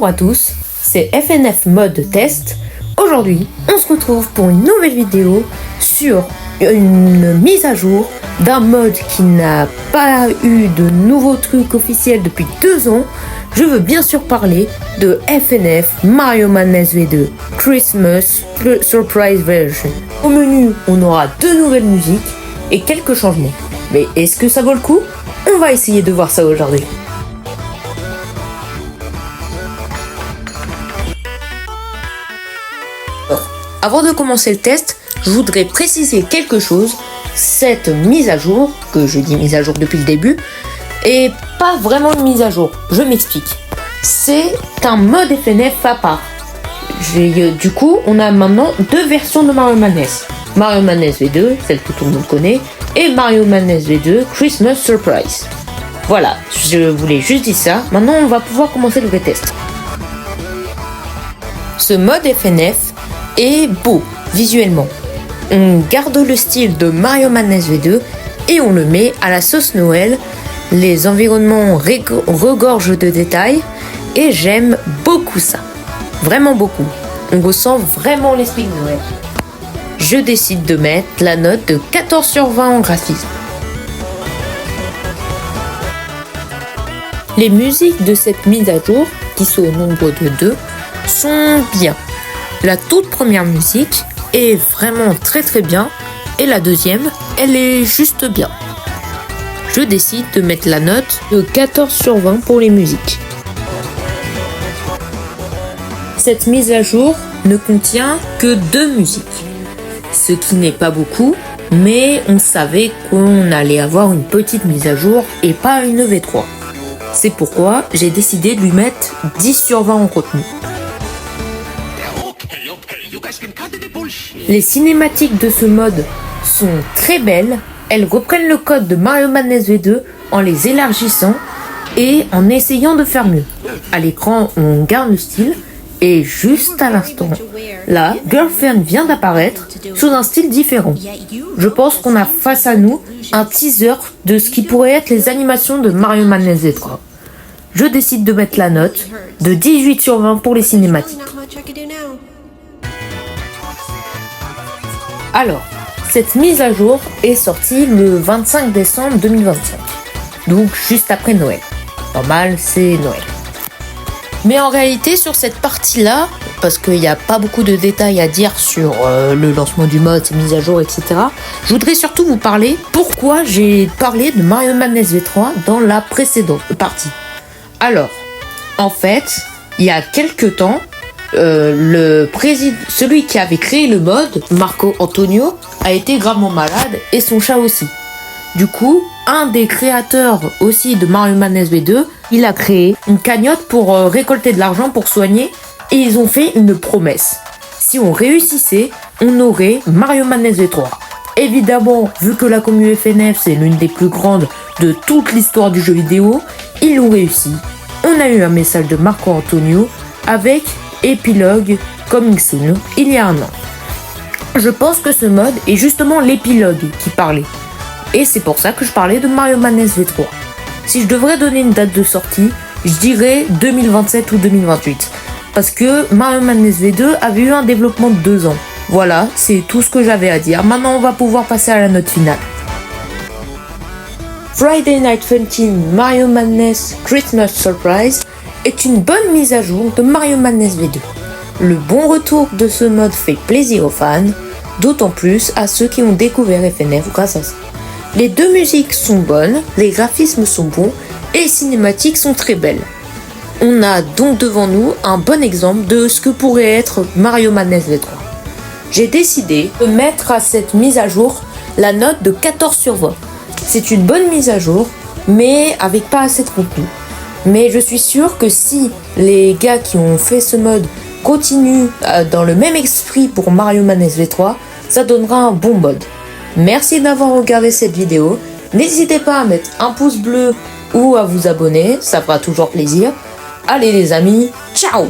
Bonjour à tous, c'est FNF Mode Test. Aujourd'hui, on se retrouve pour une nouvelle vidéo sur une mise à jour d'un mode qui n'a pas eu de nouveaux trucs officiels depuis 2 ans. Je veux bien sûr parler de FNF Mario Madness V2 Christmas Surprise Version. Au menu, on aura 2 nouvelles musiques et quelques changements. Mais est-ce que ça vaut le coup? On va essayer de voir ça aujourd'hui. Avant de commencer le test, je voudrais préciser quelque chose. Cette mise à jour, que je dis mise à jour depuis le début, est pas vraiment une mise à jour. Je m'explique. C'est un mode FNF à part. Du coup, on a maintenant 2 versions de Mario Madness. Mario Madness V2, celle que tout le monde connaît, et Mario Madness V2 Christmas Surprise. Voilà, je voulais juste dire ça. Maintenant, on va pouvoir commencer le vrai test. Ce mode FNF est beau visuellement. On garde le style de Mario Madness V2 et on le met à la sauce Noël. Les environnements regorgent de détails et j'aime beaucoup ça. Vraiment beaucoup. On ressent vraiment l'esprit de Noël. Je décide de mettre la note de 14 sur 20 en graphisme. Les musiques de cette mise à jour, qui sont au nombre de 2, sont bien. La toute première musique est vraiment très bien et la deuxième, elle est juste bien. Je décide de mettre la note de 14 sur 20 pour les musiques. Cette mise à jour ne contient que 2 musiques, ce qui n'est pas beaucoup, mais on savait qu'on allait avoir une petite mise à jour et pas une V3. C'est pourquoi j'ai décidé de lui mettre 10 sur 20 en contenu. Les cinématiques de ce mode sont très belles, elles reprennent le code de Mario Madness V2 en les élargissant et en essayant de faire mieux. À l'écran, on garde le style et juste à l'instant, là, Girlfriend vient d'apparaître sous un style différent. Je pense qu'on a face à nous un teaser de ce qui pourrait être les animations de Mario Madness V3. Je décide de mettre la note de 18 sur 20 pour les cinématiques. Alors, cette mise à jour est sortie le 25 décembre 2025, donc juste après Noël. Normal, c'est Noël. Mais en réalité, sur cette partie-là, parce qu'il n'y a pas beaucoup de détails à dire sur le lancement du mode, ses mises à jour, etc., je voudrais surtout vous parler pourquoi j'ai parlé de Mario Madness V3 dans la précédente partie. Alors, en fait, il y a quelques temps, celui qui avait créé le mode, Marco Antonio, a été gravement malade et son chat aussi. Du coup, un des créateurs aussi de Mario Madness V2, il a créé une cagnotte pour récolter de l'argent pour soigner et ils ont fait une promesse. Si on réussissait, on aurait Mario Madness V3. Évidemment, vu que la commu FNF c'est l'une des plus grandes de toute l'histoire du jeu vidéo, ils l'ont réussi. On a eu un message de Marco Antonio avec épilogue coming soon il y a 1 an. Je pense que ce mode est justement l'épilogue qui parlait. Et c'est pour ça que je parlais de Mario Madness V3. Si je devrais donner une date de sortie, je dirais 2027 ou 2028. Parce que Mario Madness V2 avait eu un développement de 2 ans. Voilà, c'est tout ce que j'avais à dire. Maintenant, on va pouvoir passer à la note finale. Friday Night Funkin' Mario Madness Christmas Surprise est une bonne mise à jour de Mario Madness V2. Le bon retour de ce mode fait plaisir aux fans, d'autant plus à ceux qui ont découvert FNF grâce à ça. Les 2 musiques sont bonnes, les graphismes sont bons et les cinématiques sont très belles. On a donc devant nous un bon exemple de ce que pourrait être Mario Madness V3. J'ai décidé de mettre à cette mise à jour la note de 14 sur 20. C'est une bonne mise à jour, mais avec pas assez de contenu. Mais je suis sûr que si les gars qui ont fait ce mode continuent dans le même esprit pour Mario Madness V3, ça donnera un bon mode. Merci d'avoir regardé cette vidéo. N'hésitez pas à mettre un pouce bleu ou à vous abonner, ça fera toujours plaisir. Allez les amis, ciao!